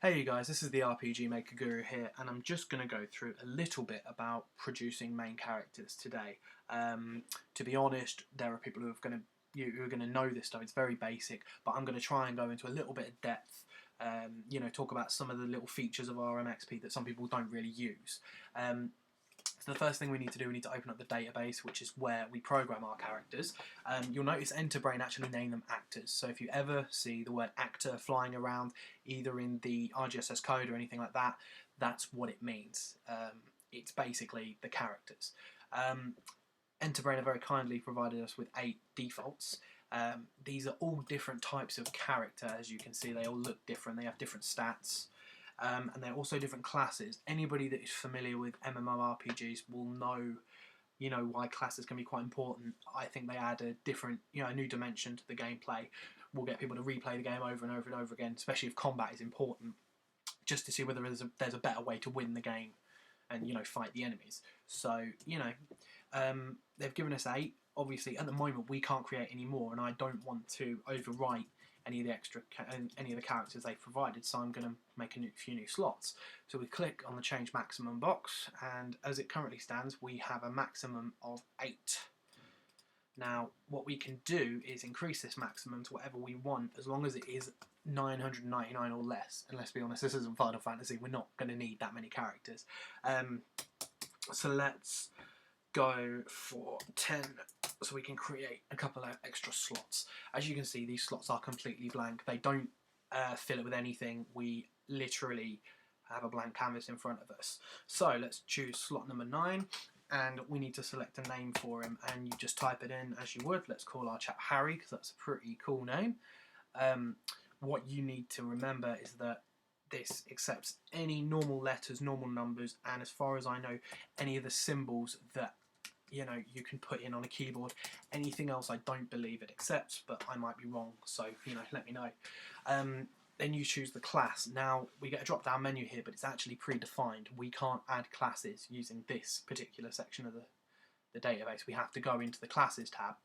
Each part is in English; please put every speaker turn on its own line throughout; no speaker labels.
Hey you guys, this is the RPG Maker Guru here, and I'm just going to go through a little bit about producing main characters today. To be honest, there are people who are going to know this stuff. It's very basic, but I'm going to try and go into a little bit of depth. Talk about some of the little features of RMXP that some people don't really use. So the first thing we need to open up the database, which is where we program our characters. You'll notice Enterbrain actually name them actors. So if you ever see the word actor flying around, either in the RGSS code or anything like that, that's what it means. It's basically the characters. Enterbrain have very kindly provided us with 8 defaults. These are all different types of character. As you can see, they all look different. They have different stats. And they're also different classes. Anybody that is familiar with MMORPGs will know, why classes can be quite important. I think they add a different, a new dimension to the gameplay. We'll get people to replay the game over and over and over again, especially if combat is important, just to see whether there's a better way to win the game and, fight the enemies. So, they've given us 8. Obviously, at the moment, we can't create any more, and I don't want to overwrite any of the characters they've provided, so I'm going to make a few new slots. So we click on the change maximum box, and as it currently stands, we have a maximum of 8. Now, what we can do is increase this maximum to whatever we want, as long as it is 999 or less. And let's be honest, this isn't Final Fantasy. We're not going to need that many characters. So let's go for 10, so we can create a couple of extra slots. As you can see, these slots are completely blank. They don't fill it with anything. We literally have a blank canvas in front of us. So let's choose slot number 9, and we need to select a name for him, and you just type it in as you would. Let's call our chap Harry, because that's a pretty cool name. What you need to remember is that this accepts any normal letters, normal numbers, and as far as I know, any of the symbols that you can put in on a keyboard. Anything else I don't believe it accepts, but I might be wrong, so let me know. Then you choose the class. Now we get a drop down menu here, but it's actually predefined. We can't add classes using this particular section of the database. We have to go into the classes tab.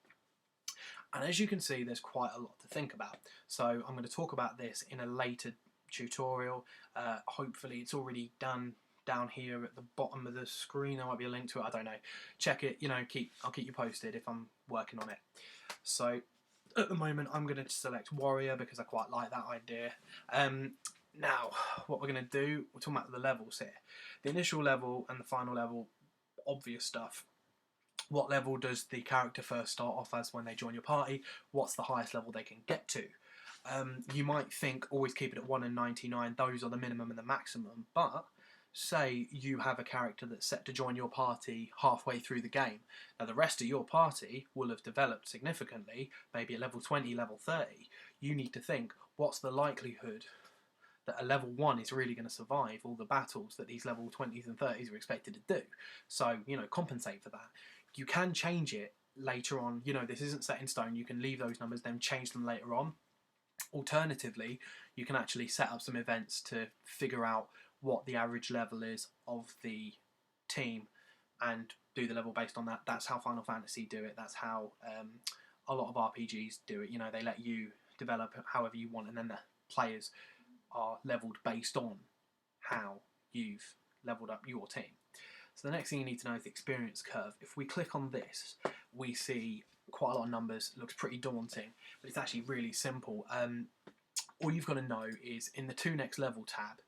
And as you can see, there's quite a lot to think about. So I'm going to talk about this in a later tutorial. Hopefully it's already done down here at the bottom of the screen. There might be a link to it, I don't know. Check it, I'll keep you posted if I'm working on it. So at the moment I'm going to select warrior because I quite like that idea. Now what we're going to do, we're talking about the levels here. The initial level and the final level, obvious stuff. What level does the character first start off as when they join your party? What's the highest level they can get to? You might think always keep it at 1 and 99, those are the minimum and the maximum, but say you have a character that's set to join your party halfway through the game. Now the rest of your party will have developed significantly, maybe at level 20, level 30. You need to think, what's the likelihood that a level 1 is really going to survive all the battles that these level 20s and 30s are expected to do? So, compensate for that. You can change it later on. This isn't set in stone. You can leave those numbers, then change them later on. Alternatively, you can actually set up some events to figure out what the average level is of the team and do the level based on that. That's how Final Fantasy do it. That's how a lot of RPGs do it. They let you develop however you want, and then the players are leveled based on how you've leveled up your team. So the next thing you need to know is the experience curve. If we click on this, we see quite a lot of numbers. It looks pretty daunting, but it's actually really simple. All you've got to know is in the 2 next level tab,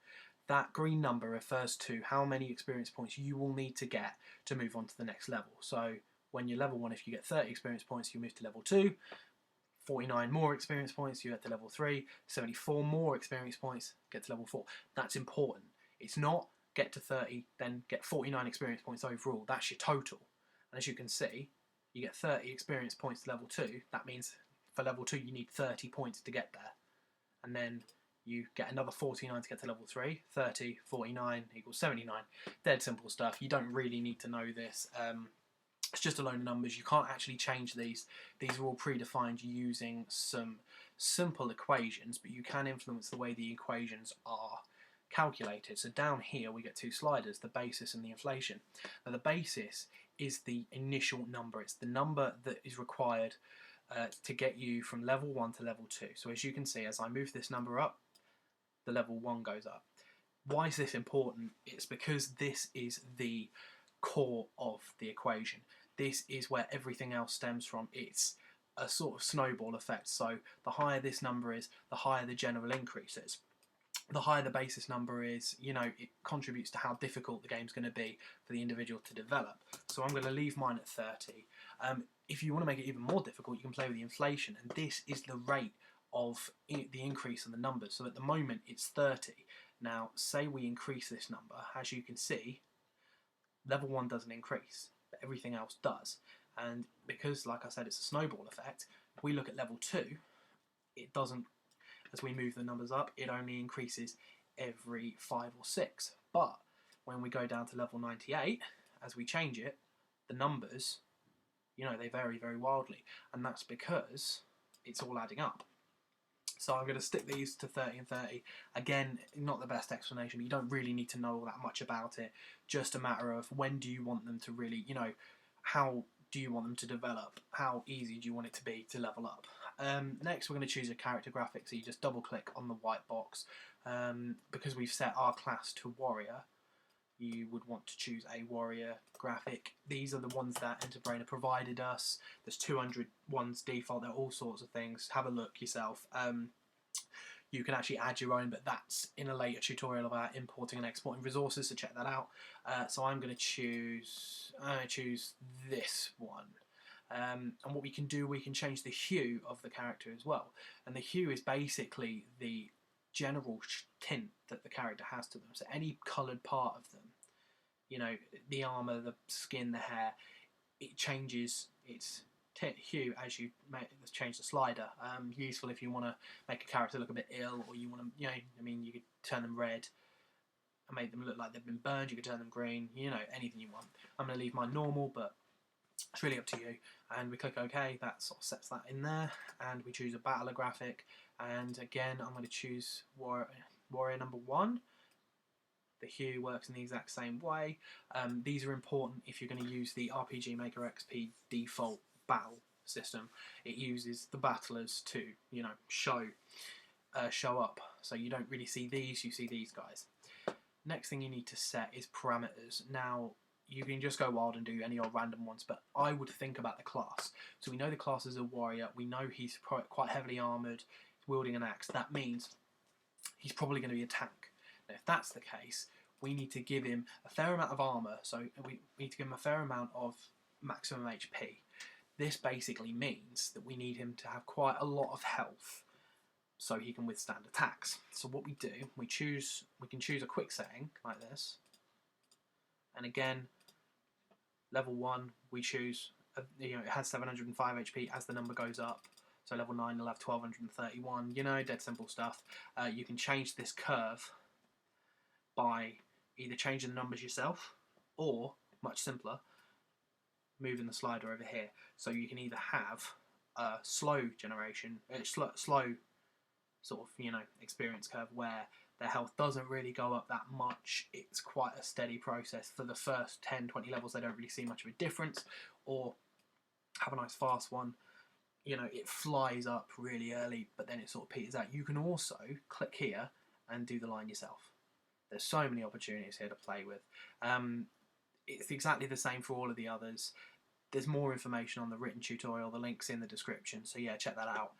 that green number refers to how many experience points you will need to get to move on to the next level. So when you're level 1, if you get 30 experience points, you move to level 2. 49 more experience points, you get to level 3. 74 more experience points, get to level 4. That's important. It's not get to 30, then get 49 experience points overall. That's your total. And as you can see, you get 30 experience points to level 2. That means for level 2 you need 30 points to get there. And then you get another 49 to get to level 3. 30, 49 equals 79. Dead simple stuff. You don't really need to know this. It's just a load of numbers. You can't actually change these. These are all predefined using some simple equations, but you can influence the way the equations are calculated. So down here we get 2 sliders, the basis and the inflation. Now the basis is the initial number. It's the number that is required to get you from level 1 to level 2. So as you can see, as I move this number up, the level 1 goes up. Why is this important? It's because this is the core of the equation. This is where everything else stems from. It's a sort of snowball effect. So the higher this number is, the higher the general increase is. The higher the basis number is, you know, it contributes to how difficult the game's going to be for the individual to develop. So I'm going to leave mine at 30. If you want to make it even more difficult, you can play with the inflation, and this is the rate of the increase in the numbers. So at the moment it's 30. Now say we increase this number, as you can see, level 1 doesn't increase, but everything else does. And because, like I said, it's a snowball effect, if we look at level 2, it doesn't, as we move the numbers up, it only increases every 5 or 6. But when we go down to level 98, as we change it, the numbers, you know, they vary very wildly. And that's because it's all adding up. So I'm going to stick these to 30 and 30. Again, not the best explanation, but you don't really need to know all that much about it. Just a matter of when do you want them to really, you know, how do you want them to develop? How easy do you want it to be to level up? Next, we're going to choose a character graphic. So you just double click on the white box. Because we've set our class to warrior, you would want to choose a warrior graphic. These are the ones that Enterbrainer provided us. There's 200 ones default. There are all sorts of things. Have a look yourself. You can actually add your own, but that's in a later tutorial about importing and exporting resources, so check that out. So I'm going to choose this one. And what we can do, we can change the hue of the character as well. And the hue is basically the general tint that the character has to them. So any coloured part of them, you know, the armour, the skin, the hair, it changes its hue as you change the slider. Useful if you want to make a character look a bit ill, or you want to, you know, I mean, you could turn them red and make them look like they've been burned. You could turn them green, you know, anything you want. I'm going to leave mine normal, but it's really up to you. And we click OK, that sort of sets that in there, and we choose a battler graphic. And again, I'm going to choose warrior number 1. The hue works in the exact same way. These are important if you're going to use the RPG Maker XP default battle system. It uses the battlers to, you know, show up. So you don't really see these, you see these guys. Next thing you need to set is parameters. Now, you can just go wild and do any old random ones, but I would think about the class. So we know the class is a warrior. We know he's quite heavily armoured, wielding an axe. That means he's probably going to be a tank. Now, if that's the case, we need to give him a fair amount of armour. So we need to give him a fair amount of maximum HP. This basically means that we need him to have quite a lot of health so he can withstand attacks. So what we do, we can choose a quick setting like this. And again, level 1, we choose, you know, it has 705 HP as the number goes up. So level 9 will have 1231, you know, dead simple stuff. You can change this curve by either changing the numbers yourself, or, much simpler, moving the slider over here. So you can either have a slow generation, slow sort of, you know, experience curve where their health doesn't really go up that much. It's quite a steady process. For the first 10, 20 levels, they don't really see much of a difference. Or have a nice fast one. You know, it flies up really early, but then it sort of peters out. You can also click here and do the line yourself. There's so many opportunities here to play with. It's exactly the same for all of the others. There's more information on the written tutorial. The link's in the description, so yeah, check that out.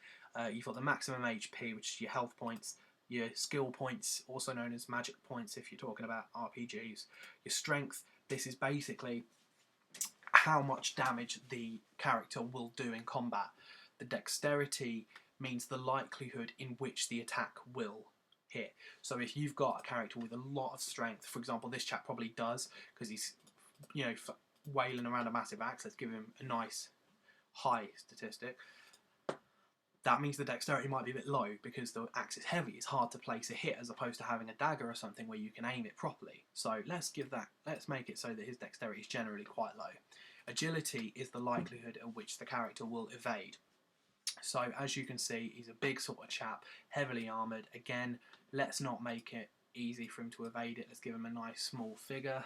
You've got the maximum HP, which is your health points, your skill points, also known as magic points if you're talking about RPGs. Your strength, this is basically how much damage the character will do in combat. The dexterity means the likelihood in which the attack will hit. So if you've got a character with a lot of strength, for example, this chap probably does, because he's, you know, wailing around a massive axe. Let's give him a nice high statistic. That means the dexterity might be a bit low because the axe is heavy. It's hard to place a hit as opposed to having a dagger or something where you can aim it properly. So let's make it so that his dexterity is generally quite low. Agility is the likelihood at which the character will evade. So as you can see, he's a big sort of chap, heavily armoured. Again, let's not make it easy for him to evade it. Let's give him a nice small figure.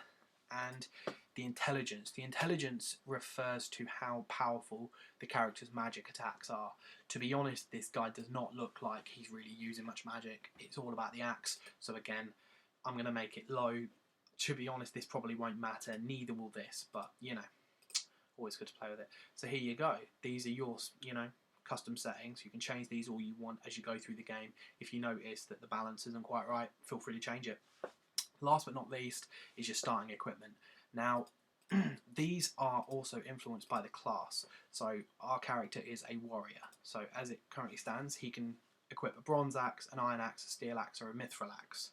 And the intelligence. The intelligence refers to how powerful the character's magic attacks are. To be honest, this guy does not look like he's really using much magic. It's all about the axe. So again, I'm going to make it low. To be honest, this probably won't matter. Neither will this, but you know, always good to play with it. So here you go. These are your, you know, custom settings. You can change these all you want as you go through the game. If you notice that the balance isn't quite right, feel free to change it. Last but not least is your starting equipment. Now, these are also influenced by the class. So our character is a warrior. So as it currently stands, he can equip a bronze axe, an iron axe, a steel axe, or a mithril axe.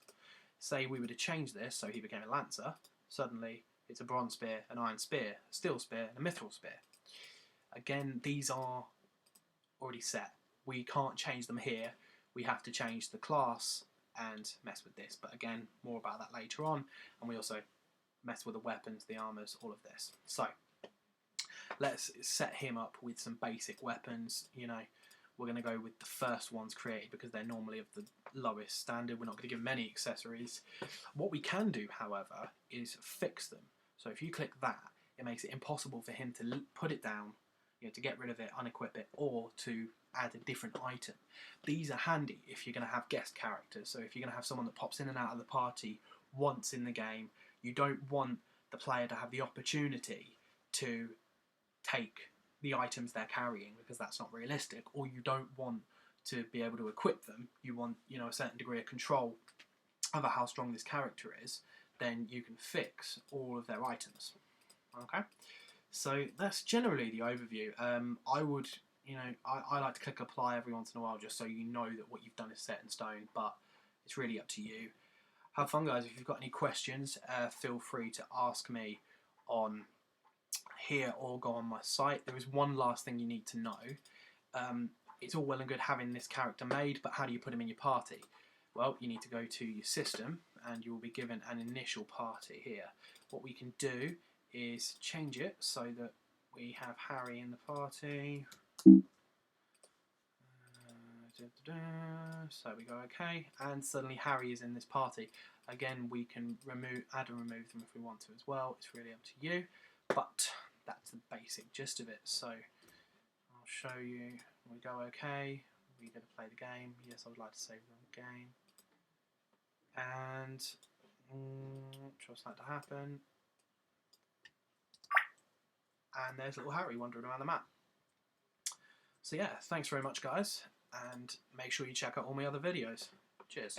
Say we were to change this so he became a lancer, suddenly it's a bronze spear, an iron spear, a steel spear, and a mithril spear. Again, these are already set. We can't change them here. We have to change the class and mess with this. But again, more about that later on. And we also mess with the weapons, the armors, all of this. So let's set him up with some basic weapons. You know, we're going to go with the first ones created because they're normally of the lowest standard. We're not going to give him any accessories. What we can do, however, is fix them. So if you click that, it makes it impossible for him to put it down, you know, to get rid of it, unequip it, or to add a different item. These are handy if you're going to have guest characters. So if you're going to have someone that pops in and out of the party once in the game, you don't want the player to have the opportunity to take the items they're carrying because that's not realistic, or you don't want to be able to equip them. You want, you know, a certain degree of control over how strong this character is. Then you can fix all of their items. Okay, so that's generally the overview. I would, you know, I like to click apply every once in a while just so you know that what you've done is set in stone, but it's really up to you. Have fun, guys. If you've got any questions, feel free to ask me on here or go on my site. There is one last thing you need to know. It's all well and good having this character made, but how do you put him in your party? Well, you need to go to your system and you will be given an initial party here. What we can do is change it so that we have Harry in the party. So we go OK, and suddenly Harry is in this party. Again, we can add and remove them if we want to as well. It's really up to you, but that's the basic gist of it. So I'll show you. We go OK. We go to play the game. Yes, I would like to save the game. And trust that to happen. And there's little Harry wandering around the map. So yeah, thanks very much, guys, and make sure you check out all my other videos. Cheers.